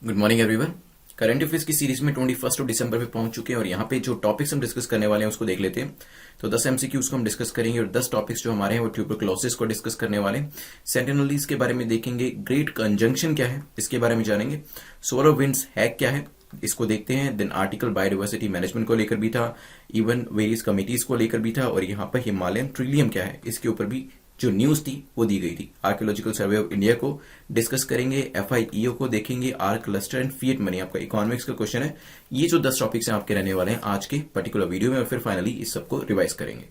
Good morning everyone. Current affairs की series में 21 दिसंबर पे पहुंच चुके हैं और यहाँ पे जो टॉपिक्स हम डिस्कस करने वाले हैं उसको देख लेते हैं। तो 10 एमसीक्यूज को हम डिस्कस करेंगे और 10 टॉपिक्स जो हमारे हैं वो ट्यूबरकुलोसिस को डिस्कस करने वाले हैं। सेंटिनलीज के बारे में देखेंगे, ग्रेट कंजंक्शन क्या है इसके बारे में जानेंगे, सोलर विंड्स हैक क्या है इसको देखते हैं। देन आर्टिकल बायोडाइवर्सिटी मैनेजमेंट को लेकर भी था, इवन वेरियस कमिटीज को लेकर भी था, और यहाँ पर हिमालयन ट्रिलियम क्या है इसके ऊपर भी जो न्यूज थी वो दी गई थी। आर्कियोलॉजिकल सर्वे ऑफ इंडिया को डिस्कस करेंगे, एफआईईओ को देखेंगे, R cluster and fiat money आपका इकोनॉमिक्स का क्वेश्चन है। ये जो 10 टॉपिक्स हैं आपके रहने वाले हैं आज के पर्टिकुलर वीडियो में, और फिर फाइनली इस सबको रिवाइज करेंगे।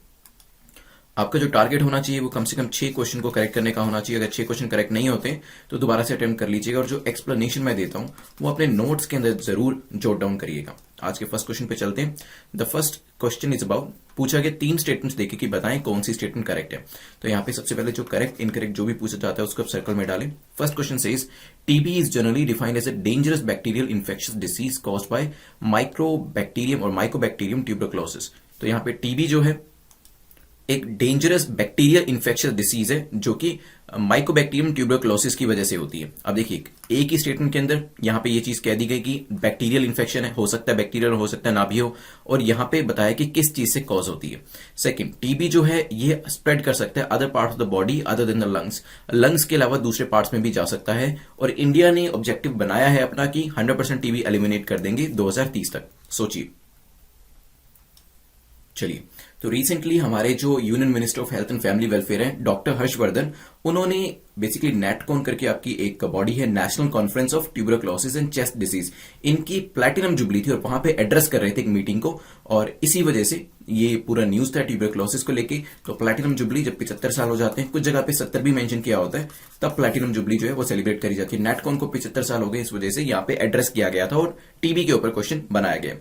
आपका जो टारगेट होना चाहिए वो कम से कम 6 क्वेश्चन को करेक्ट करने का होना चाहिए। अगर 6 क्वेश्चन करेक्ट नहीं होते तो दोबारा से अटेम्प्ट कर लीजिएगा, और जो एक्सप्लेनेशन मैं देता हूं वो अपने नोट्स के अंदर जरूर जॉट डाउन करिएगा। आज के फर्स्ट क्वेश्चन पे चलते हैं। The first question is about, पूछा गया 3 स्टेटमेंट्स देके कि बताएं कौन सी स्टेटमेंट करेक्ट है। तो यहाँ पे सबसे पहले जो करेक्ट इनकरेक्ट जो भी पूछा जाता है उसको आप सर्कल में डालें। First question says TB is generally defined as a dangerous bacterial infectious disease caused by microbacterium और माइकोबैक्टीरियम ट्यूबरकुलोसिस। तो यहाँ पे टीबी जो है एक डेंजरस बैक्टीरियल इन्फेक्शियस डिसीज है जो कि माइकोबैक्टीरियम ट्यूबरकुलोसिस की वजह से होती है। अब देखिए एक ही स्टेटमेंट के अंदर यहाँ पे ये चीज कह दी गई कि बैक्टीरियल इन्फेक्शन है, हो सकता है बैक्टीरियल हो सकता है ना भी हो, और यहाँ पे बताया कि किस चीज से कॉज होती है। सेकंड, टीबी जो है ये स्प्रेड कर सकता है other part of the body other than the lungs, lungs के अलावा दूसरे पार्ट्स में भी जा सकता है, और इंडिया ने ऑब्जेक्टिव बनाया है अपना कि 100% टीबी एलिमिनेट कर देंगे 2030 तक। सोचिए। चलिए, तो रिसेंटली हमारे जो union minister of health and family welfare हैं डॉक्टर हर्षवर्धन, उन्होंने बेसिकली नेटकॉन करके आपकी एक बॉडी है, national conference of tuberculosis and chest disease, इनकी प्लैटिनम जुबली थी और वहां पे एड्रेस कर रहे थे एक मीटिंग को, और इसी वजह से ये पूरा न्यूज था ट्यूबरकुलोसिस को लेके। तो प्लैटिनम जुबली जब 75 साल हो जाते हैं, कुछ जगह पे 70 भी मेंशन किया होता है, तब प्लैटिनम जुबली जो है वो सेलिब्रेट करी जाती है। नेटकॉन को 75 साल हो गए, इस वजह से यहाँ पे एड्रेस किया गया था और टीबी के ऊपर क्वेश्चन बनाया गया।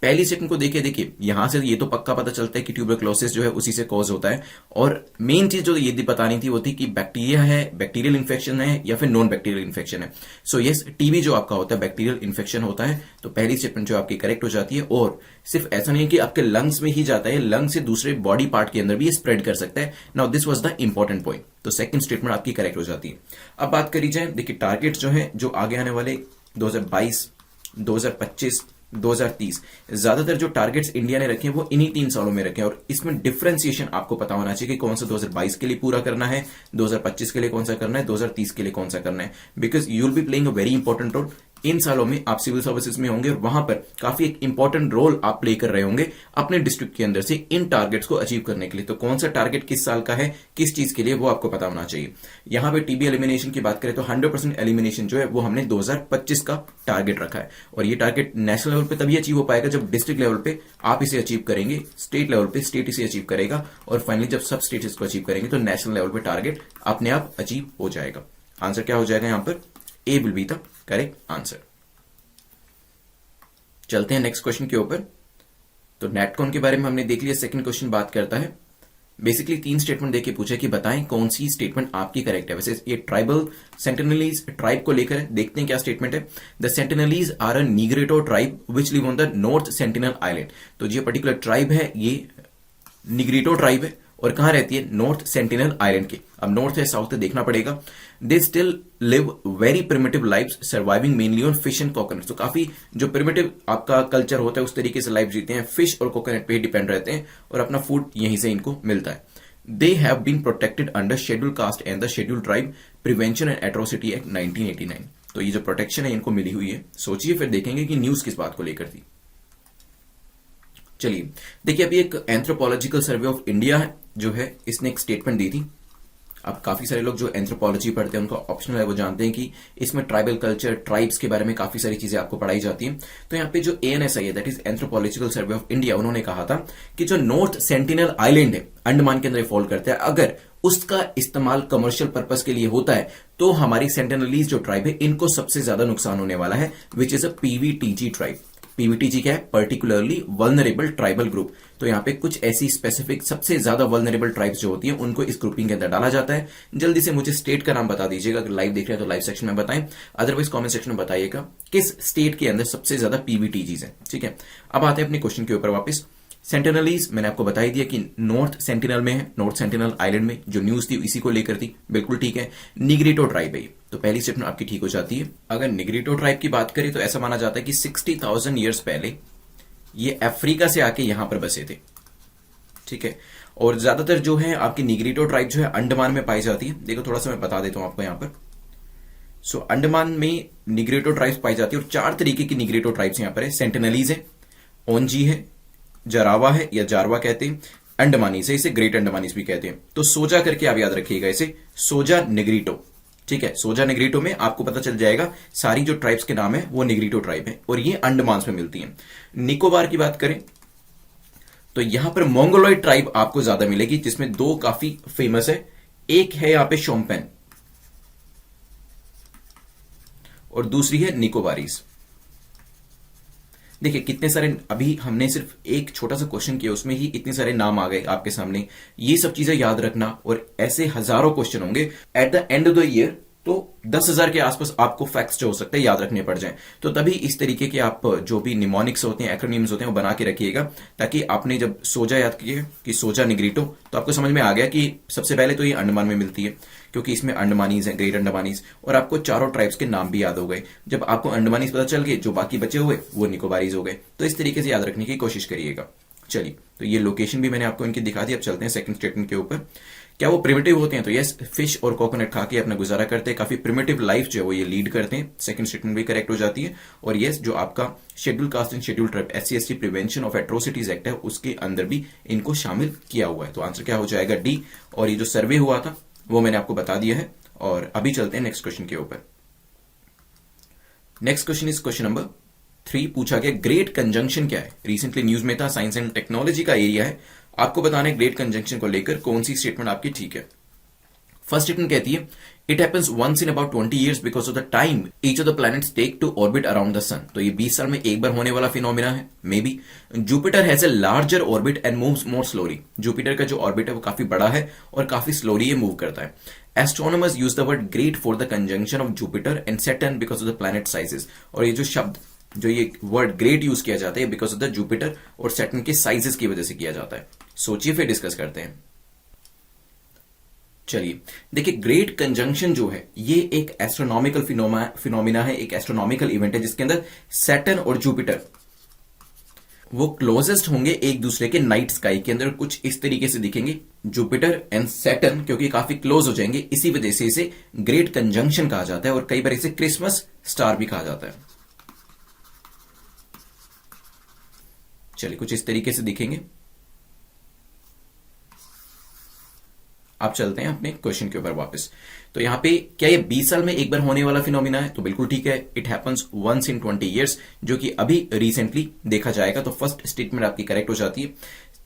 पहली स्टेटमेंट को देखिए यहां से ये तो पक्का पता चलता है कि ट्यूबरकुलोसिस जो है उसी से कॉज होता है, और मेन चीज जो ये बतानी थी वो थी कि बैक्टीरिया है, बैक्टीरियल इन्फेक्शन है या फिर नॉन बैक्टीरियल इन्फेक्शन है। सो यस, टीबी जो आपका होता है बैक्टीरियल इन्फेक्शन होता है। तो पहली स्टेटमेंट जो आपकी करेक्ट हो जाती है, और सिर्फ ऐसा नहीं है कि आपके लंग्स में ही जाता है, लंग से दूसरे बॉडी पार्ट के अंदर भी स्प्रेड कर सकता है। Now this was the important point. तो सेकंड स्टेटमेंट आपकी करेक्ट हो जाती है। अब बात करी जाए, देखिए टारगेट जो है जो आगे आने वाले 2022, 2025, 2030, ज्यादातर जो टारगेट्स इंडिया ने रखे हैं वो इन्हीं 3 सालों में रखे हैं, और इसमें डिफरेंशिएशन आपको पता होना चाहिए कि कौन सा 2022 के लिए पूरा करना है, 2025 के लिए कौन सा करना है, 2030 के लिए कौन सा करना है, because you will be playing a very important role. इन सालों में आप सिविल सर्विसेज में होंगे और वहां पर काफी एक इंपॉर्टेंट रोल आप प्ले कर रहे होंगे अपने डिस्ट्रिक्ट के अंदर से इन टारगेट्स को अचीव करने के लिए। तो कौन सा टारगेट किस साल का है, किस चीज के लिए, वो आपको पता होना चाहिए। यहां पे टीबी एलिमिनेशन की बात करें तो 100% एलिमिनेशन जो है वो हमने 2025 का टारगेट रखा है, और ये टारगेट नेशनल लेवल पे तभी अचीव हो पाएगा जब डिस्ट्रिक्ट लेवल पे आप इसे अचीव करेंगे, स्टेट लेवल पे स्टेट इसे अचीव करेगा, और फाइनली जब सब स्टेट इसको अचीव करेंगे तो नेशनल लेवल पे टारगेट अपने आप अचीव हो जाएगा। आंसर क्या हो जाएगा यहां पर? A will be the correct answer. चलते हैं नेक्स्ट क्वेश्चन के ऊपर। तो नेटकॉन के बारे में हमने देख लिया। सेकंड क्वेश्चन बात करता है, बेसिकली 3 स्टेटमेंट देके पूछा कि बताएं कौन सी स्टेटमेंट आपकी करेक्ट है। वैसे ये ट्राइबल सेंटिनलीज ट्राइब को लेकर है, देखते हैं क्या स्टेटमेंट है। The Sentinelese are a Negrito tribe which live on the North Sentinel Island. तो जो पर्टिकुलर ट्राइब है ये निग्रेटो ट्राइब है, और कहां रहती है? नॉर्थ सेंटिनल आइलैंड के। अब नॉर्थ है साउथ है देखना पड़ेगा। They still live very primitive life surviving mainly on fish and coconut. तो काफी जो प्रिमिटिव आपका कल्चर होता है उस तरीके से लाइफ जीते हैं, फिश और कोकोनट पे ही डिपेंड रहते हैं, और अपना फूड यहीं से इनको मिलता है। They have been protected under schedule caste and the schedule tribe prevention and atrocity act 1989। तो ये जो प्रोटेक्शन है इनको मिली हुई है। सोचिए, फिर देखेंगे कि न्यूज किस बात को लेकर थी। चलिए देखिए, अभी एक एंथ्रोपोलॉजिकल सर्वे ऑफ इंडिया जो है इसने एक स्टेटमेंट दी थी। अब काफी सारे लोग जो एंथ्रोपोलॉजी पढ़ते हैं उनका ऑप्शनल है, वो जानते हैं कि इसमें ट्राइबल कल्चर, ट्राइब्स के बारे में काफी सारी चीजें आपको पढ़ाई जाती हैं। तो यहाँ पे जो एएनएसआई है, that is anthropological survey of India, उन्होंने कहा था कि जो नॉर्थ सेंटिनल आइलैंड है अंडमान के अंदर फॉल करता है, अगर उसका इस्तेमाल कमर्शियल पर्पस के लिए होता है तो हमारी सेंटिनलीज जो ट्राइब है इनको सबसे ज्यादा नुकसान होने वाला है, which is a PVTG tribe. PVTG क्या है? Particularly vulnerable tribal group. तो यहाँ पे कुछ ऐसी स्पेसिफिक सबसे ज्यादा वल्नरेबल ट्राइब्स जो होती हैं उनको इस ग्रुपिंग के अंदर डाला जाता है। जल्दी से मुझे स्टेट का नाम बता दीजिएगा, अगर लाइव देख रहे हैं तो लाइव सेक्शन में बताएं, अदरवाइज कमेंट सेक्शन में बताइएगा किस स्टेट के अंदर सबसे ज्यादा पीवीटीजीज है। ठीक है, अब आते हैं अपने क्वेश्चन के ऊपर वापस। सेंटिनलीज मैंने आपको बता ही दिया कि नॉर्थ सेंटिनल में है, नॉर्थ सेंटिनल आइलैंड में जो न्यूज थी इसी को लेकर थी, बिल्कुल ठीक है। निग्रिटो ट्राइब है, तो पहली स्टेटमेंट आपकी ठीक हो जाती है। अगर निग्रिटो ट्राइब की बात करें तो ऐसा माना जाता है कि 60,000 ईयर्स पहले ये अफ्रीका से आके यहां पर बसे थे, ठीक है। और ज्यादातर जो है आपकी निग्रिटो ट्राइब जो है अंडमान में पाई जाती है। देखो थोड़ा सा मैं बता देता हूं आपको यहां पर। सो अंडमान में निग्रिटो ट्राइब्स पाई जाती है और 4 तरीके की निग्रिटो ट्राइब्स यहां पर है। सेंटिनलीज है, ओनजी है, जरावा है या जारवा कहते हैं, अंडमानीज है, इसे ग्रेट अंडमानीज भी कहते हैं। तो सोजा करके आप याद रखिएगा इसे, सोजा निग्रिटो, ठीक है। सोजा निग्रिटो में आपको पता चल जाएगा सारी जो ट्राइब्स के नाम है वो निग्रिटो ट्राइब है और ये अंडमान में मिलती हैं। निकोबार की बात करें तो यहां पर मोंगोलॉइड ट्राइब आपको ज्यादा मिलेगी, जिसमें 2 काफी फेमस है। एक है यहां पे शोम्पेन और दूसरी है निकोबारीज। देखिए कितने सारे, अभी हमने सिर्फ एक छोटा सा क्वेश्चन किया उसमें ही इतने सारे नाम आ गए आपके सामने। ये सब चीजें याद रखना और ऐसे हजारों क्वेश्चन होंगे at the end of the year, तो 10,000 के आसपास आपको फैक्ट्स जो हो सकते हैं याद रखने पड़ जाएं। तो तभी इस तरीके के आप जो भी निमोनिक्स होते हैं, एक्रोनिम्स होते हैं, वो बना के रखिएगा, ताकि आपने जब सोजा याद किए कि सोजा निग्रिटो, तो आपको समझ में आ गया कि सबसे पहले तो ये अंडमान में मिलती है क्योंकि इसमें अंडमानीज है, ग्रेट अंडमानीज, और आपको चारों ट्राइब्स के नाम भी याद हो गए। जब आपको अंडमानीज पता चल गए, जो बाकी बचे हुए वो निकोबारीज हो गए। तो इस तरीके से याद रखने की कोशिश करिएगा। चलिए, तो ये लोकेशन भी मैंने आपको इनकी दिखा दी। अब चलते हैं सेकंड स्टेटमेंट के ऊपर। क्या वो प्रिमिटिव होते हैं? तो यस, फिश और कोकोनट खा के अपना गुजारा करते हैं, काफी प्रिमिटिव लाइफ जो है वो ये लीड करते हैं। सेकंड स्टेटमेंट भी करेक्ट हो जाती है। और यस, जो आपका schedule caste and schedule tribe SC/ST prevention of atrocities act है उसके अंदर भी इनको शामिल किया हुआ है। तो आंसर क्या हो जाएगा? डी। और ये जो सर्वे हुआ था वो मैंने आपको बता दिया है। और अभी चलते हैं नेक्स्ट क्वेश्चन के ऊपर। Next question is question number 3। पूछा गया ग्रेट कंजंक्शन क्या है? रिसेंटली न्यूज में था, साइंस एंड टेक्नोलॉजी का एरिया है। आपको बताना है ग्रेट कंजंक्शन को लेकर कौन सी स्टेटमेंट आपकी ठीक है। फर्स्ट स्टेटमेंट कहती है it happens once in about 20 years because of the time each of the planets take to orbit around the sun. तो ये 20 साल में एक बार होने वाला फिनोमिना है, may be. Jupiter has a larger orbit and moves more slowly. Jupiter का जो ऑर्बिट है वो काफी बड़ा है और काफी स्लोली ये मूव करता है। Astronomers use the word great for the conjunction of Jupiter and Saturn because of the planet sizes. और ये जो शब्द, जो ये वर्ड ग्रेट यूज किया जाता है बिकॉज ऑफ द जुपिटर और सैटर्न के साइजेस की वजह से किया जाता है। सोचिए, फिर डिस्कस करते हैं। चलिए देखिए, ग्रेट कंजंक्शन जो है ये एक एस्ट्रोनॉमिकल फिनोमिना है, एक एस्ट्रोनॉमिकल इवेंट है जिसके अंदर सैटर्न और जुपिटर वो क्लोजेस्ट होंगे एक दूसरे के नाइट स्काई के अंदर। कुछ इस तरीके से दिखेंगे जुपिटर एंड सैटर्न, क्योंकि काफी क्लोज हो जाएंगे, इसी वजह से इसे ग्रेट कंजंक्शन कहा जाता है। और कई बार इसे क्रिसमस स्टार भी कहा जाता है। चलिए, कुछ इस तरीके से दिखेंगे। आप चलते हैं अपने क्वेश्चन के ऊपर वापस। तो यहां पे क्या ये 20 साल में एक बार होने वाला फिनोमिना है? तो बिल्कुल ठीक है, it happens once in 20 years, जो कि अभी रिसेंटली देखा जाएगा। तो फर्स्ट स्टेटमेंट आपकी करेक्ट हो जाती है।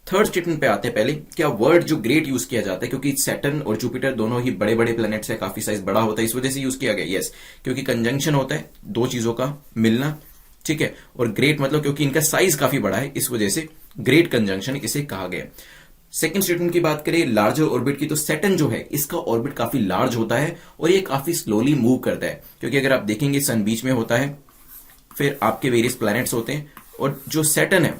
थर्ड स्टेटमेंट पे आते हैं। पहले, क्या वर्ड जो ग्रेट यूज किया जाता है, क्योंकि सैटर्न और जुपिटर दोनों ही बड़े बड़े प्लैनेट्स है, काफी साइज बड़ा होता है, इस वजह से यूज किया गया। यस, क्योंकि कंजंक्शन होता है दो चीजों का मिलना, ठीक है। और ग्रेट मतलब क्योंकि इनका साइज काफी बड़ा है, इस वजह से ग्रेट कंजंक्शन इसे कहा गया। सेकंड स्टेटमेंट की बात करें लार्जर ऑर्बिट की, तो सैटर्न जो है इसका ऑर्बिट काफी लार्ज होता है और ये काफी स्लोली मूव करता है, क्योंकि अगर आप देखेंगे सन बीच में होता है, फिर आपके वेरियस प्लैनेट्स होते हैं, और जो सैटर्न है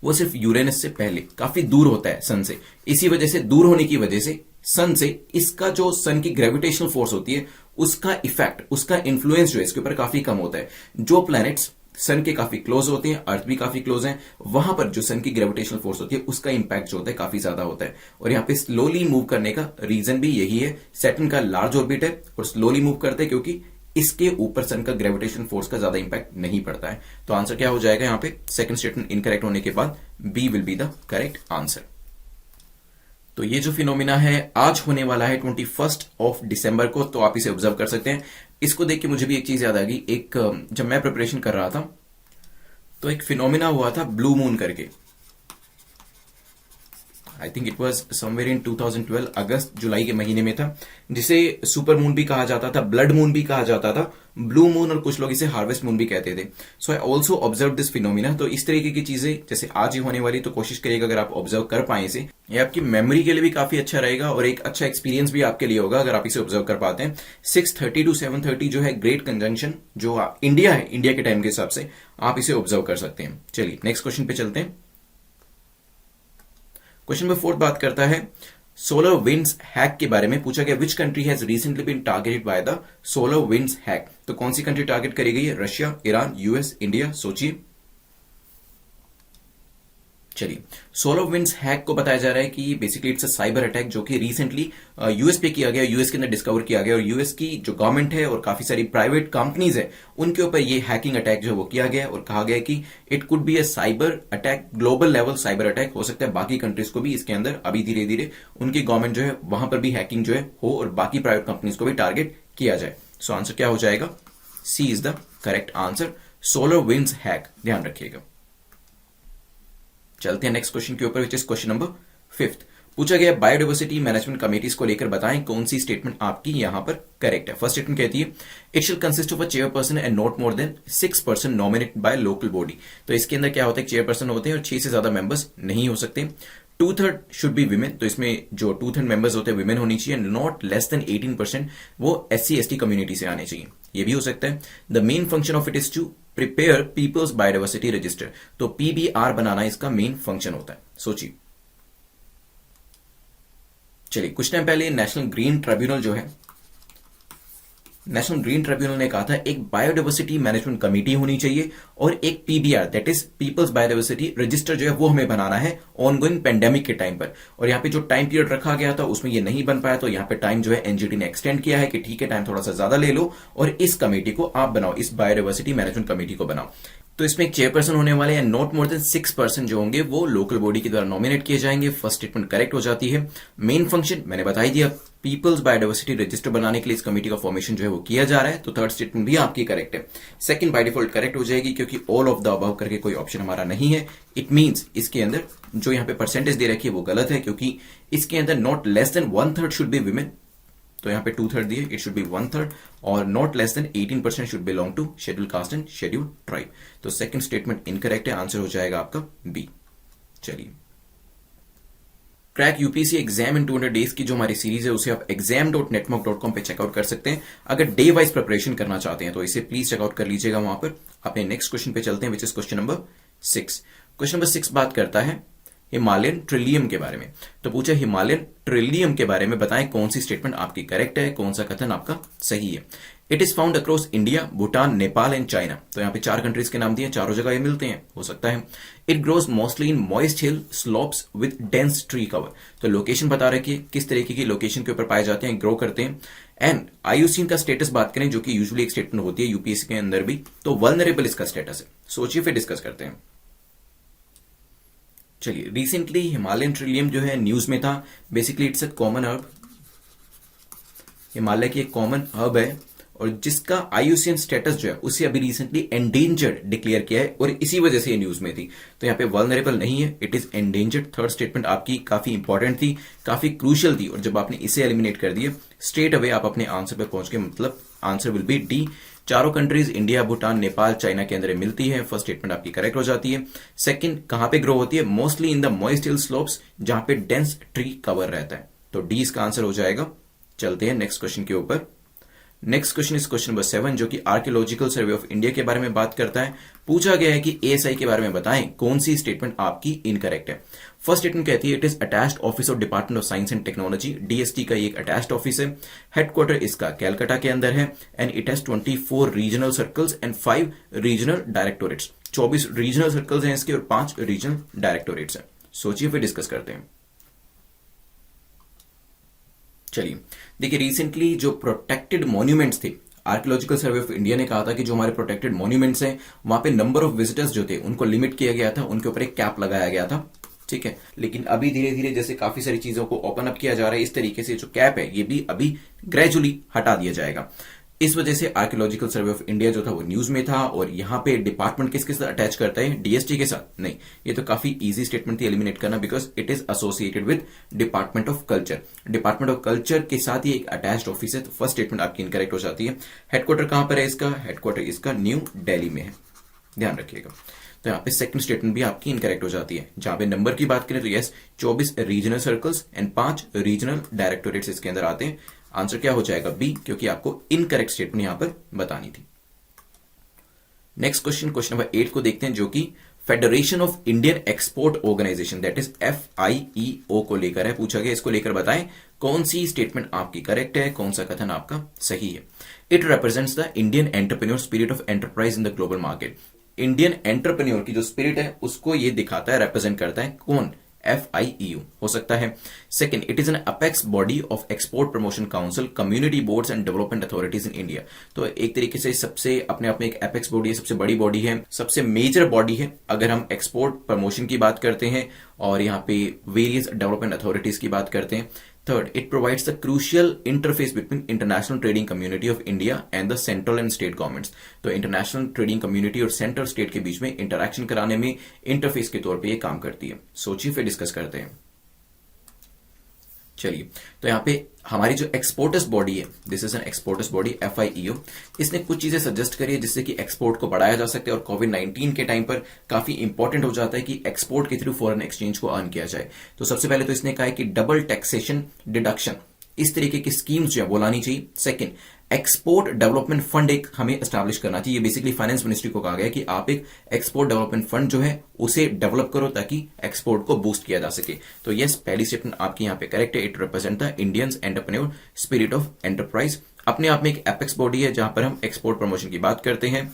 वो सिर्फ यूरेनस से पहले काफी दूर होता है सन से। इसी वजह से, दूर होने की वजह से सन से इसका जो सन की ग्रेविटेशनल फोर्स होती है उसका इफेक्ट, उसका इन्फ्लुएंस जो है इसके ऊपर काफी कम होता है। जो प्लैनेट्स सन के काफी क्लोज होते हैं, अर्थ भी काफी क्लोज है, वहां पर जो सन की ग्रेविटेशनल फोर्स होती है उसका इंपैक्ट जो होता है काफी ज्यादा होता है। और यहां पे स्लोली मूव करने का रीजन भी यही है। सैटर्न का लार्ज ऑर्बिट है और स्लोली मूव करते हैं क्योंकि इसके ऊपर सन का ग्रेविटेशन फोर्स का ज्यादा इंपैक्ट नहीं पड़ता है। तो आंसर क्या हो जाएगा यहां पे? सेकंड स्टेटमेंट इनकरेक्ट होने के बाद B will be the correct answer. तो ये जो फिनोमिना है आज होने वाला है 21 दिसंबर को, तो आप इसे ऑब्जर्व कर सकते हैं। इसको देख के मुझे भी एक चीज याद आ गई। एक जब मैं प्रिपरेशन कर रहा था तो एक फिनोमिना हुआ था ब्लू मून करके। I think it was somewhere in 2012, अगस्त जुलाई के महीने में था, जिसे सुपर मून भी कहा जाता था, ब्लड मून भी कहा जाता था, ब्लू मून, और कुछ लोग इसे हार्वेस्ट मून भी कहते थे। So I also observe this phenomena. तो इस तरीके की चीजें जैसे आज ही होने वाली, तो कोशिश करिएगा अगर आप ऑब्जर्व कर पाए इसे, ये आपकी मेमोरी के लिए भी काफी अच्छा रहेगा और एक अच्छा एक्सपीरियंस भी आपके लिए होगा अगर आप इसे ऑब्जर्व कर पाते हैं। 6:30 to 7:30 जो है ग्रेट कंजंक्शन, जो इंडिया है, इंडिया के टाइम के हिसाब से आप इसे ऑब्जर्व कर सकते हैं। चलिए नेक्स्ट क्वेश्चन पे चलते हैं। क्वेश्चन नंबर 4 बात करता है सोलर विंड्स हैक के बारे में। पूछा गया which country has recently been targeted by the solar winds hack. तो कौन सी कंट्री टारगेट करी गई है? Russia, Iran, US, India. सोचिए। चलिए, सोलर विंड्स हैक को बताया जा रहा है कि basically it's a cyber attack जो कि रिसेंटली यूएस पे किया गया, यूएस के अंदर डिस्कवर किया गया, और यूएस की जो गवर्नमेंट है और काफी सारी प्राइवेट कंपनीज है उनके ऊपर ये हैकिंग अटैक जो है वो किया गया, और कहा गया कि it could be a cyber attack, global level cyber attack. हो सकता है बाकी कंट्रीज को भी इसके अंदर अभी धीरे धीरे उनकी गवर्नमेंट जो है वहां पर भी हैकिंग जो है हो और बाकी प्राइवेट कंपनीज को भी टारगेट किया जाए। सो आंसर क्या हो जाएगा? C is the correct answer, solar winds हैक। ध्यान रखिएगा। चलते हैं नेक्स्ट क्वेश्चन के ऊपर, विच इज क्वेश्चन नंबर 5। पूछा गया बायोडाइवर्सिटी मैनेजमेंट कमेटीज को लेकर बताएं कौन सी स्टेटमेंट आपकी यहां पर करेक्ट है। फर्स्ट स्टेटमेंट कहती है इट शिल consist of a chairperson and not more than 6 person nominated by local body. तो इसके अंदर क्या होता है, चेयरपर्सन होते हैं और 6 से ज्यादा मेंबर्स नहीं हो सकते। 2/3 शुड बी विमेन, तो इसमें जो 2/3 मेंबर्स होते हैं विमेन होनी चाहिए। नॉट लेस देन 18% वो SC/ST कम्युनिटी से आने चाहिए, ये भी हो सकता है। The main function of it is to prepare peoples biodiversity register, तो PBR बनाना इसका मेन फंक्शन होता है। सोचिए। चलिए, कुछ टाइम पहले नेशनल ग्रीन ट्रिब्यूनल जो है, नेशनल ग्रीन ट्रिब्यूनल ने कहा था एक बायोडाइवर्सिटी मैनेजमेंट कमेटी होनी चाहिए और एक PBR that is peoples biodiversity register जो है वो हमें बनाना है ऑनगोइंग पेंडेमिक के टाइम पर। और यहाँ पे जो टाइम पीरियड रखा गया था उसमें ये नहीं बन पाया, तो यहाँ पे टाइम जो है NGT ने एक्सटेंड किया है कि ठीक है टाइम थोड़ा सा ज्यादा ले लो और इस कमेटी को आप बनाओ, इस बायोडाइवर्सिटी मैनेजमेंट कमेटी को बनाओ। तो इसमें एक चेयरपर्सन होने वाले हैं, नॉट मोर देन 6 पर्सन जो होंगे वो लोकल बॉडी के द्वारा नॉमिनेट किए जाएंगे। फर्स्ट स्टेटमेंट करेक्ट हो जाती है। मेन फंक्शन मैंने बता ही दिया, पीपल्स बायोडाइवर्सिटी रजिस्टर बनाने के लिए इस कमेटी का फॉर्मेशन जो है वो किया जा रहा है। तो थर्ड स्टेटमेंट भी आपकी करेक्ट है। सेकंड बाय डिफॉल्ट करेक्ट हो जाएगी क्योंकि ऑल ऑफ द अबव करके कोई ऑप्शन हमारा नहीं है। इट मींस इसके अंदर जो यहाँ पे परसेंटेज दे रखी है वो गलत है, क्योंकि इसके अंदर not less then 1/3 should be women, तो यहाँ पे 2/3 दिए, इट शुड बी 1/3, और not less than 18% should belong to schedule caste and schedule tribe. तो सेकंड स्टेटमेंट इनकरेक्ट है, आंसर हो जाएगा आपका बी। चलिए, crack UPSC exam in 200 days की जो हमारी सीरीज है उसे आप exam.netmark.com पे चेकआउट कर सकते हैं। अगर डे वाइज प्रिपरेशन करना चाहते हैं तो इसे प्लीज चेकआउट कर लीजिएगा वहां पर। अपने नेक्स्ट क्वेश्चन पे चलते हैं, which is question number 6। Question number 6 बात करता है हिमालयन ट्रिलियम के बारे में। तो पूछा हिमालयन ट्रिलियम के बारे में बताएं कौन सी स्टेटमेंट आपकी करेक्ट है, कौन सा कथन आपका सही है। It is found across India, Bhutan, Nepal and China. तो यहाँ पे 4 कंट्रीज के नाम दिए, चारों जगह ये मिलते हैं, हो सकता है। It grows mostly in moist hill slopes with dense tree cover. तो लोकेशन बता रखी है, किस तरीके की लोकेशन के ऊपर पाए जाते हैं, ग्रो करते हैं। एंड आयुसीन का स्टेटस बात करें जो कि यूजुअली एक स्टेटमेंट होती है यूपीएससी के अंदर भी, तो वल्नरेबल इसका स्टेटस है। सोचिए फिर डिस्कस करते हैं। चलिए, रिसेंटली हिमालयन ट्रिलियम जो है न्यूज में था। Basically it's a common herb, Himalaya की एक कॉमन हर्ब है और जिसका आईयूसीएन स्टेटस जो है उसे अभी रिसेंटली एंडेंजर्ड डिक्लेयर किया है और इसी वजह से ये न्यूज में थी। तो यहाँ पे वल्नरेबल नहीं है, it is endangered. Third statement आपकी काफी इंपॉर्टेंट थी, काफी क्रूशियल थी, और जब आपने इसे एलिमिनेट कर दिया स्ट्रेट अवे आप अपने आंसर पे पहुंच गए, मतलब आंसर विल बी डी। चारों countries India, Bhutan, Nepal, China के अंदर मिलती है। फर्स्ट स्टेटमेंट आपकी करेक्ट हो जाती है। सेकंड, कहां पे ग्रो होती है? Mostly in the moist hill slopes, जहां पे डेंस ट्री कवर रहता है। तो डी इसका आंसर हो जाएगा। चलते हैं नेक्स्ट क्वेश्चन के ऊपर। Next question is question number 7 जो कि आर्कियोलॉजिकल सर्वे ऑफ इंडिया के बारे में बात करता है। पूछा गया है कि ASI के बारे में बताएं कौन सी स्टेटमेंट आपकी इनकरेक्ट है। फर्स्ट स्टेटमेंट कहती है it is attached office of department of science and technology, DST का एक अटैच्ड ऑफिस है। हेडक्वार्टर इसका कैलकाटा के अंदर है and it has 24 regional circles and 5 regional directorates. 24 regional circles हैं इसके और 5 रीजनल डायरेक्टोरेट्स हैं। सोचिए फिर डिस्कस करते हैं। चलिए, देखिए रिसेंटली जो प्रोटेक्टेड मॉन्यूमेंट्स थे, आर्कियोलॉजिकल सर्वे ऑफ इंडिया ने कहा था कि जो हमारे प्रोटेक्टेड मॉन्यूमेंट्स हैं वहां पे नंबर ऑफ विजिटर्स जो थे उनको लिमिट किया गया था, उनके ऊपर एक कैप लगाया गया था, ठीक है। लेकिन अभी धीरे धीरे जैसे काफी सारी चीजों को ओपन अप किया जा रहा है, इस तरीके से जो कैप है ये भी अभी ग्रेजुअली हटा दिया जाएगा। इस वजह से आर्कियोलॉजिकल सर्वे ऑफ इंडिया जो था वो न्यूज में था। और यहां पे डिपार्टमेंट किसके साथ अटैच करता है? DST के साथ नहीं। ये तो काफी इजी स्टेटमेंट थी एलिमिनेट करना, because it is associated with department of culture. Department of culture के साथ ही एक अटैच्ड ऑफिस है, तो फर्स्ट स्टेटमेंट आपकी इनकरेक्ट हो जाती है। हेडक्वार्टर कहां पर है इसका? हेडक्वार्टर इसका न्यू दिल्ली में है, ध्यान रखिएगा। तो यहाँ पे सेकंड स्टेटमेंट भी आपकी इनकरेक्ट हो जाती है। जहां पे नंबर की बात करें तो yes 24 regional circles and 5 regional directorates इसके अंदर आते हैं। आंसर क्या हो जाएगा? बी, क्योंकि आपको इनकरेक्ट स्टेटमेंट यहां पर बतानी थी। नेक्स्ट क्वेश्चन, क्वेश्चन नंबर 8 को देखते हैं जो कि federation of Indian export organisation that is FIEO को लेकर है, पूछा गया। इसको लेकर बताएं कौन सी स्टेटमेंट आपकी करेक्ट है, कौन सा कथन आपका सही है। It represents the Indian entrepreneur spirit of enterprise in the global market. Indian entrepreneur की जो स्पिरिट है उसको ये दिखाता है, रिप्रेजेंट करता है। कौन? FIEO हो सकता है। Second, it is an apex body of export promotion council, community boards and development authorities in India. तो एक तरीके से सबसे अपने आप में एक अपेक्स बॉडी है, सबसे बड़ी बॉडी है, सबसे मेजर बॉडी है अगर हम एक्सपोर्ट प्रमोशन की बात करते हैं, और यहाँ पे वेरियस डेवलपमेंट अथॉरिटीज की बात करते हैं। Third, it provides the crucial interface between international trading community of India and the central and state governments. तो इंटरनेशनल ट्रेडिंग कम्युनिटी और सेंट्रल स्टेट के बीच में इंटरैक्शन कराने में इंटरफेस के तौर पे ये काम करती है। सोचिए, फिर डिस्कस करते हैं। चलिए, तो यहाँ पे हमारी जो एक्सपोर्टर्स बॉडी है, this is an exporters body FIEO, इसने कुछ चीजें सजेस्ट करी है जिससे कि एक्सपोर्ट को बढ़ाया जा सकता है, और कोविड-19 के टाइम पर काफी इंपॉर्टेंट हो जाता है कि एक्सपोर्ट के थ्रू फॉरेन एक्सचेंज को अर्न किया जाए। तो सबसे पहले तो इसने कहा है कि डबल टैक्सेशन डिडक्शन, इस तरीके की स्कीम्स जो है वो लानी चाहिए। सेकंड, एक्सपोर्ट डेवलपमेंट फंड एक हमें एस्टैब्लिश करना चाहिए। बेसिकली फाइनेंस मिनिस्ट्री को कहा गया कि आप एक एक्सपोर्ट डेवलपमेंट फंड जो है उसे डेवलप करो ताकि एक्सपोर्ट को बूस्ट किया जा सके। तो यस, पहली स्टेटमेंट आपकी यहाँ पे करेक्ट है। It represent the Indians entrepreneur spirit of enterprise. अपने आप में एक एपेक्स बॉडी है जहां पर हम एक्सपोर्ट प्रमोशन की बात करते हैं।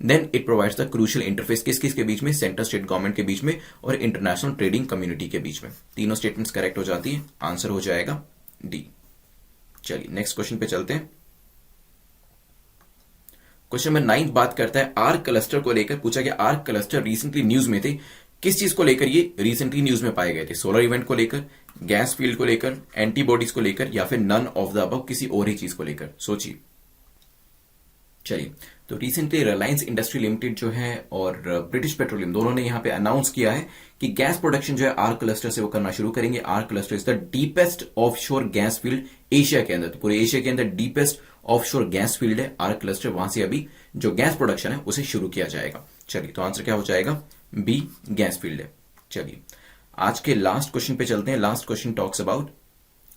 Then it provides the crucial interface, किस किस के बीच में? सेंट्रल स्टेट गवर्नमेंट के बीच में और इंटरनेशनल ट्रेडिंग कम्युनिटी के बीच में। तीनों स्टेटमेंट्स करेक्ट हो जाती है, आंसर हो जाएगा डी। चलिए नेक्स्ट क्वेश्चन पे चलते हैं। क्वेश्चन नंबर 9 बात करता है आर्क क्लस्टर को लेकर। पूछा गया आर्क क्लस्टर रिसेंटली न्यूज में थे, किस चीज को लेकर ये रिसेंटली न्यूज में पाए गए थे? सोलर इवेंट को लेकर, गैस फील्ड को लेकर, एंटीबॉडीज को लेकर, या फिर नन ऑफ द अबव, किसी और ही चीज को लेकर? सोचिए। चलिए, तो रिसेंटली रिलायंस इंडस्ट्री लिमिटेड जो है और ब्रिटिश पेट्रोलियम दोनों ने यहां पे अनाउंस किया है कि गैस प्रोडक्शन जो है आर्क क्लस्टर से वो करना शुरू करेंगे। Arc cluster is the deepest offshore gas field Asia के अंदर। तो पूरे एशिया के अंदर डीपेस्ट ऑफशोर गैस फील्ड है आर्क क्लस्टर, वहां से अभी जो गैस प्रोडक्शन है उसे शुरू किया जाएगा। चलिए, तो आंसर क्या हो जाएगा? बी, गैस फील्ड है। चलिए, आज के लास्ट क्वेश्चन पे चलते हैं। Last question talks about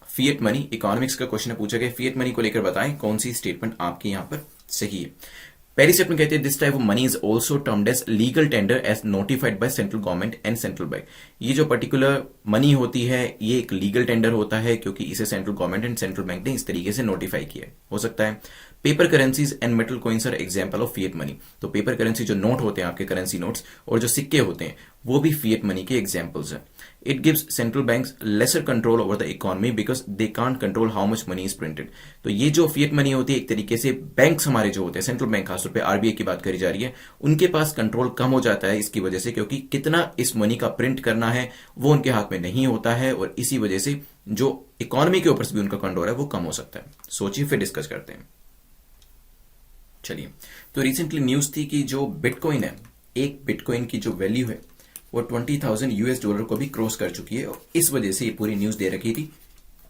fiat money, economics का क्वेश्चन है। पूछा गया फिएट मनी को लेकर बताएं कौन सी स्टेटमेंट आपकी यहां पर सही है। पहली स्टेटमेंट कहते हैं this type of money is also termed as legal tender as notified by central government and central bank. ये जो पर्टिकुलर मनी होती है ये एक लीगल टेंडर होता है क्योंकि इसे central government and central bank ने इस तरीके से नोटिफाई किया है। हो सकता है paper currencies and metal coins are example of fiat money. तो पेपर करेंसी जो नोट होते हैं आपके करेंसी नोट्स और जो सिक्के होते हैं वो भी फिएट मनी के एग्जांपल्स हैं। It gives central banks lesser control over the economy because they can't control how much money is printed. तो ये जो फिएट मनी होती है एक तरीके से बैंक्स हमारे जो होते हैं, सेंट्रल बैंक खासतौर पे आरबीआई की बात करी जा रही है, उनके पास कंट्रोल कम हो जाता है इसकी वजह से, क्योंकि कितना इस मनी का प्रिंट करना है वो उनके हाथ में नहीं होता है और इसी वजह से जो इकोनॉमी के ऊपर से भी उनका कंट्रोल है वो कम हो सकता है। सोचिए, फिर डिस्कस करते हैं। चलिए, तो रिसेंटली न्यूज थी कि जो बिटकॉइन है, एक बिटकॉइन की जो वैल्यू है वो $20,000 को भी क्रॉस कर चुकी है और इस वजह से ये पूरी न्यूज दे रखी थी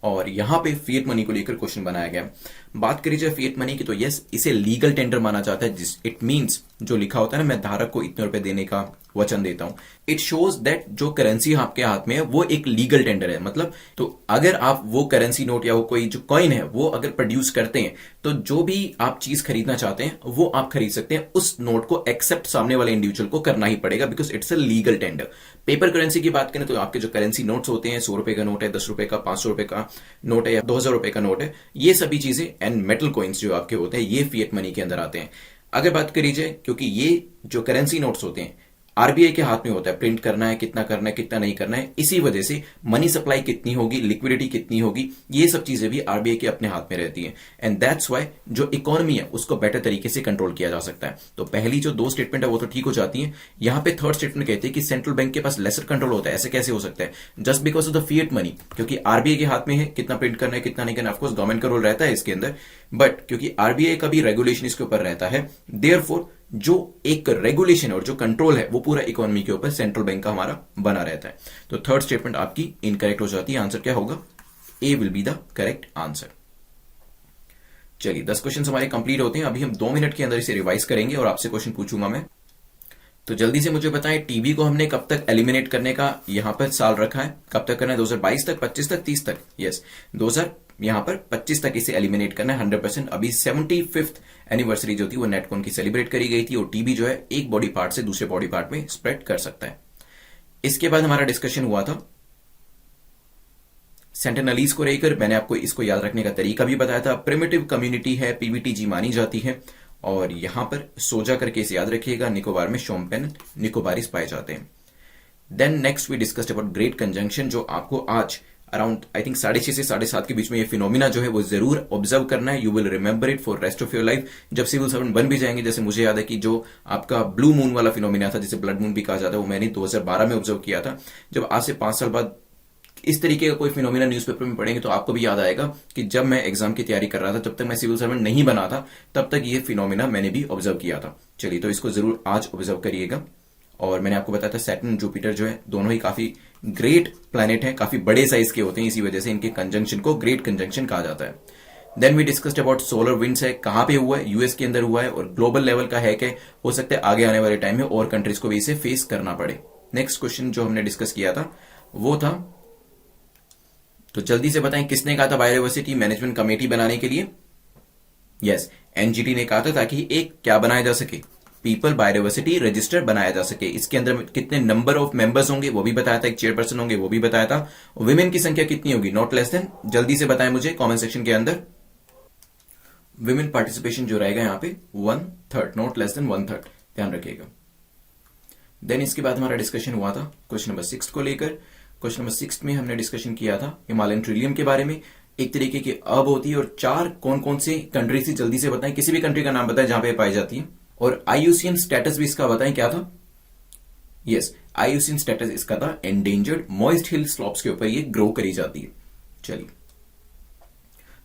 और यहां पे फिएट मनी को लेकर क्वेश्चन बनाया गया। बात करी जाए फिएट मनी की तो यस, इसे लीगल टेंडर माना जाता है। जिस इट मींस जो लिखा होता है ना, मैं धारक को इतने रुपए देने का वचन देता हूं, इट शोज दैट जो करेंसी आपके हाथ में है वो एक लीगल टेंडर है। मतलब तो अगर आप वो करेंसी नोट या वो कोई जो कॉइन है वो अगर प्रोड्यूस करते हैं तो जो भी आप चीज खरीदना चाहते हैं वो आप खरीद सकते हैं। उस नोट को एक्सेप्ट सामने वाले इंडिविजुअल को करना ही पड़ेगा because it's a legal tender. Paper currency की बात करें तो आपके जो करेंसी नोट्स होते हैं, 100 रुपए का नोट है, 10 रुपए का, 500 रुपए का नोट है या 2000 रुपए का नोट है, ये सभी चीजें एंड मेटल कॉइन्स जो आपके होते हैं ये फिएट मनी के अंदर आते हैं। अगर बात करी जाए, क्योंकि ये जो करेंसी नोट्स होते हैं आरबीआई के हाथ में होता है, प्रिंट करना है, कितना नहीं करना है, इसी वजह से मनी सप्लाई कितनी होगी, लिक्विडिटी कितनी होगी, ये सब चीजें भी आरबीआई के अपने हाथ में रहती हैं एंड दैट्स व्हाई जो इकोनॉमी है उसको बेटर तरीके से कंट्रोल किया जा सकता है। तो पहली जो दो स्टेटमेंट है वो तो ठीक हो जाती है। यहां पे थर्ड स्टेटमेंट कहते हैं कि सेंट्रल बैंक के पास लेसर कंट्रोल होता है। ऐसे कैसे हो सकता है? Just because of the fiat money, क्योंकि आरबीआई के हाथ में है कितना प्रिंट करना है, कितना नहीं करना, ऑफकोर्स गवर्नमेंट का रोल रहता है इसके अंदर, बट क्योंकि आरबीआई का भी रेगुलेशन इसके ऊपर रहता है, देयरफॉर जो एक रेगुलेशन और जो कंट्रोल है वो पूरा इकोनॉमी के ऊपर सेंट्रल बैंक का हमारा बना रहता है। तो थर्ड स्टेटमेंट आपकी इनकरेक्ट हो जाती है। आंसर क्या होगा? A will be the correct answer. चलिए 10 क्वेश्चन हमारे कंप्लीट होते हैं। अभी हम 2 मिनट के अंदर इसे रिवाइज करेंगे और आपसे क्वेश्चन पूछूंगा मैं। तो जल्दी से मुझे बताएं टीबी को हमने कब तक एलिमिनेट करने का यहां पर साल रखा है? कब तक करना है? 2022 तक, 25 तक, 30 तक? यस, 2000 यहां पर 25 तक इसे एलिमिनेट करना है 100%। अभी 75th एनिवर्सरी जो थी वो नेटकॉन की सेलिब्रेट करी गई थी, और टीबी जो है एक बॉडी पार्ट से दूसरे बॉडी पार्ट में स्प्रेड कर सकता है। इसके बाद हमारा डिस्कशन हुआ था सेंटिनलीज को लेकर। मैंने आपको इसको याद रखने का तरीका भी बताया था। प्रिमिटिव कम्युनिटी है, पीवीटीजी मानी जाती है, और यहां पर सोजा करके इसे याद रखिएगा। निकोबार में शोम्पेन निकोबारिस पाए जाते हैं। Then next we discussed about great conjunction, जो आपको आज अराउंड आई थिंक 6:30 से 7:30 के बीच में ये फिनोमिना जो है वो जरूर ऑब्जर्व करना है। You will remember it for rest of your life. जब सिविल सर्वेंट बन भी जाएंगे, जैसे मुझे याद है कि जो आपका ब्लू मून वाला फिनोमिना था, जिसे ब्लड मून भी कहा जाता है, वो मैंने 2012 में ऑब्जर्व किया था। जब आज से 5 साल बाद इस तरीके का कोई फिनोमिना न्यूज़पेपर में पढ़ेंगे तो आपको भी याद आएगा कि जब मैं एग्जाम की तैयारी कर रहा था, जब तक मैं सिविल सर्वेंट नहीं बना था, तब तक ये फिनोमिना मैंने भी ऑब्जर्व किया था। चलिए, तो इसको जरूर आज ऑब्जर्व करिएगा। और मैंने आपको बताया था सैटर्न जुपिटर जो है दोनों ही काफी ग्रेट प्लैनेट हैं, काफी बड़े साइज के होते हैं, इसी वजह से इनके कंजंक्शन को ग्रेट कंजंक्शन कहा जाता है। Then we discussed about solar winds है, कहां पे हुआ है, यूएस के अंदर हुआ है, और ग्लोबल लेवल का है कि हो सकता है आगे आने वाले टाइम में और कंट्रीज को भी इसे फेस करना पड़े। नेक्स्ट क्वेश्चन जो हमने डिस्कस किया था वो था, तो जल्दी से बताएं किसने कहा था बायोडायवर्सिटी मैनेजमेंट कमेटी बनाने के लिए? यस, एनजीटी ने कहा था, ताकि एक क्या बनाया जा सके, पीपल बायोडायवर्सिटी रजिस्टर बनाया जा सके। इसके अंदर कितने नंबर ऑफ मेंबर्स होंगे वो भी बताया था, एक चेयरपर्सन होंगे वो भी बताया था, विमेन की संख्या कितनी होगी, नॉट लेस देन, जल्दी से बताएं मुझे कमेंट सेक्शन के अंदर। विमेन पार्टिसिपेशन जो रहेगा यहाँ पे 1/3, नॉट लेस देन 1/3, ध्यान रखिएगा। देन इसके बाद हमारा डिस्कशन हुआ था क्वेश्चन नंबर 6 को लेकर। क्वेश्चन नंबर 6 में हमने डिस्कशन किया था हिमालयन ट्रिलियम के बारे में। एक तरीके की अब होती है, और 4 कौन कौन से कंट्री से, जल्दी से बताएं, किसी भी कंट्री का नाम बताएं जहां पे पाई जाती है। और आईयूसीएन स्टेटस भी इसका बताएं क्या था? यस, आईयूसीएन स्टेटस इसका था एंडेंजर्ड, मॉइस्ट हिल स्लॉप्स के ऊपर ये ग्रो करी जाती है। चलिए,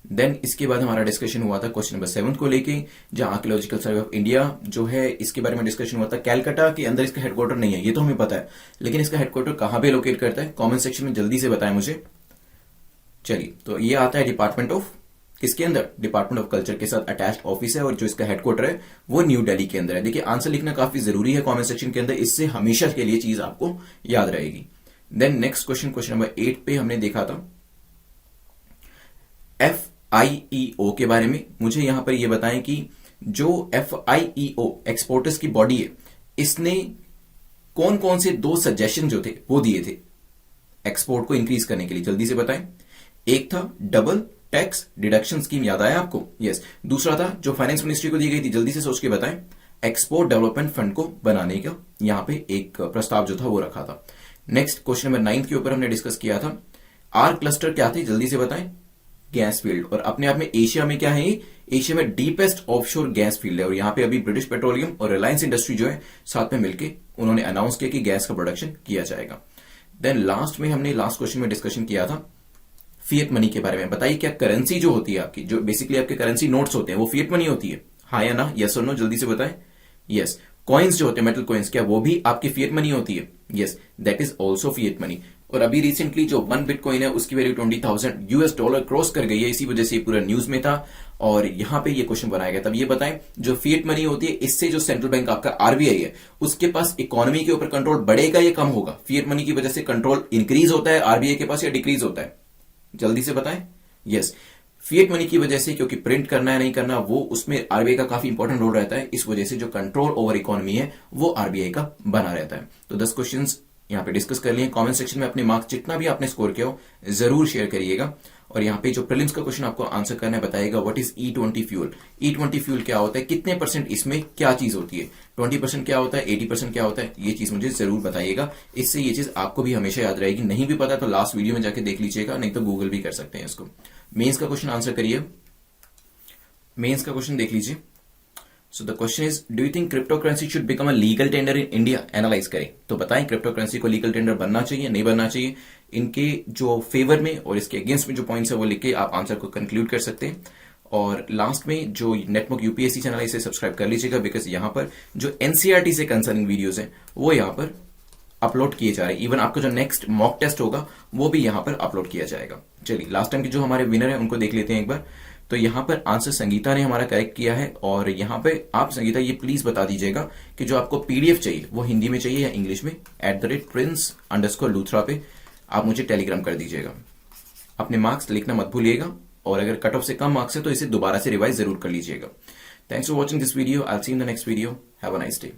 देन इसके बाद हमारा डिस्कशन हुआ था क्वेश्चन नंबर 7 को लेके, जहां आर्कियोलॉजिकल सर्वे ऑफ इंडिया जो है इसके बारे में डिस्कशन हुआ था। कैलकाटा के अंदर इसका हेडक्वार्टर नहीं है, ये तो हमें पता है, लेकिन इसका हेडक्वार्टर कहां पे लोकेट करता है, कमेंट सेक्शन में जल्दी से बताएं मुझे। चलिए, तो ये आता है डिपार्टमेंट ऑफ, किसके अंदर, डिपार्टमेंट ऑफ कल्चर के साथ अटैच्ड ऑफिस है, और जो इसका हेडक्वार्टर है वो न्यू दिल्ली के अंदर है। देखिए, आंसर लिखना काफी जरूरी है कमेंट सेक्शन के अंदर, इससे हमेशा के लिए चीज आपको याद रहेगी। Then next question, question number 8 पे हमने देखा था FIEO के बारे में। मुझे यहां पर यह बताएं कि जो FIEO एक्सपोर्टर्स की बॉडी है, इसने कौन कौन से 2 सजेशन जो थे वो दिए थे एक्सपोर्ट को इंक्रीज करने के लिए, जल्दी से बताएं। एक था डबल टैक्स डिडक्शन स्कीम, याद आया आपको? यस। दूसरा था जो फाइनेंस मिनिस्ट्री को दी गई थी, जल्दी से सोच के बताएं, एक्सपोर्ट डेवलपमेंट फंड को बनाने का यहां पे एक प्रस्ताव जो था वो रखा था। नेक्स्ट क्वेश्चन नंबर 9 के ऊपर हमने डिस्कस किया था आर क्लस्टर क्या थे, जल्दी से बताएं। गैस फील्ड, और अपने आप में एशिया में क्या है, एशिया में डीपेस्ट ऑफशोर गैस फील्ड है, और यहां पे अभी ब्रिटिश पेट्रोलियम और रिलायंस इंडस्ट्री जो है साथ में मिलकर उन्होंने अनाउंस किया कि गैस का प्रोडक्शन किया जाएगा। देन लास्ट में हमने लास्ट क्वेश्चन में डिस्कशन किया था फिएट मनी के बारे में। बताइए क्या करेंसी जो होती है आपकी, जो बेसिकली आपके करेंसी नोट्स होते हैं, वो फिएट मनी होती है, हाँ या ना, यस और नो, जल्दी से बताएं। यस। कॉइन्स जो होते हैं, मेटल कॉइन्स, क्या वो भी आपकी फिएट मनी होती है? Yes, that is also fiat money. और अभी रिसेंटली जो 1 बिटकॉइन है उसकी वैल्यू $20,000 क्रॉस कर गई है, इसी वजह से ये पूरा न्यूज में था, और यहां पे ये क्वेश्चन बनाया गया। तब ये बताएं, जो फिएट मनी होती है, इससे जो सेंट्रल बैंक आपका आरबीआई है उसके पास इकोनॉमी के ऊपर कंट्रोल बढ़ेगा या कम होगा? फिएट मनी की वजह से कंट्रोल इंक्रीज होता है आरबीआई के पास या डिक्रीज होता है, जल्दी से बताएं। यस, फिएट मनी की वजह से, क्योंकि प्रिंट करना है नहीं करना वो उसमें आरबीआई का काफी इंपॉर्टेंट रोल रहता है, इस वजह से जो कंट्रोल ओवर इकोनॉमी है वो आरबीआई का बना रहता है। तो 10 क्वेश्चंस यहां पे डिस्कस कर लिए। कमेंट सेक्शन में अपने मार्क्स जितना भी आपने स्कोर किया हो जरूर शेयर करिएगा, और यहां पे जो प्रीलिम्स का क्वेश्चन आपको आंसर करना है, बताइएगा what is E20 fuel. E20 fuel क्या होता है, कितने परसेंट इसमें क्या चीज होती है, 20% क्या होता है, 80% क्या होता है, ये चीज मुझे जरूर बताइएगा, इससे ये चीज आपको भी हमेशा याद रहेगी। नहीं भी पता तो लास्ट वीडियो में जाके देख लीजिएगा, नहीं तो गूगल भी कर सकते हैं इसको। मेंस का क्वेश्चन आंसर करिए, मेंस का क्वेश्चन देख लीजिए। So the question is, do you think crypto currency should become a legal tender in India? Analyse करें तो बताएं, क्रिप्टो करेंसी को लीगल टेंडर बनना चाहिए, नहीं बनना चाहिए? इनके जो फेवर में और इसके अगेंस्ट में जो पॉइंट्स है वो लिख के आप आंसर को कंक्लूड कर सकते हैं। और लास्ट में जो नेटवर्क यूपीएससी चैनल है इसे सब्सक्राइब कर लीजिएगा, बिकॉज यहां पर जो एनसीईआरटी से कंसर्निंग वीडियोज हैं वो यहां पर अपलोड किए जा रहे हैं। इवन आपका जो नेक्स्ट मॉक टेस्ट होगा वो भी यहां पर अपलोड किया जाएगा। चलिए, लास्ट टाइम के जो हमारे विनर है उनको देख लेते हैं एक बार। तो यहां पर आंसर संगीता ने हमारा करेक्ट किया है, और यहां पे आप संगीता ये प्लीज बता दीजिएगा कि जो आपको पीडीएफ चाहिए वो हिंदी में चाहिए या इंग्लिश में, @prince_luthra पे आप मुझे टेलीग्राम कर दीजिएगा। अपने मार्क्स लिखना मत भूलिएगा, और अगर कट ऑफ से कम मार्क्स है तो इसे दोबारा से रिवाइज जरूर कर लीजिएगा। Thanks for watching this video. I will see you in the next video. Have a nice day.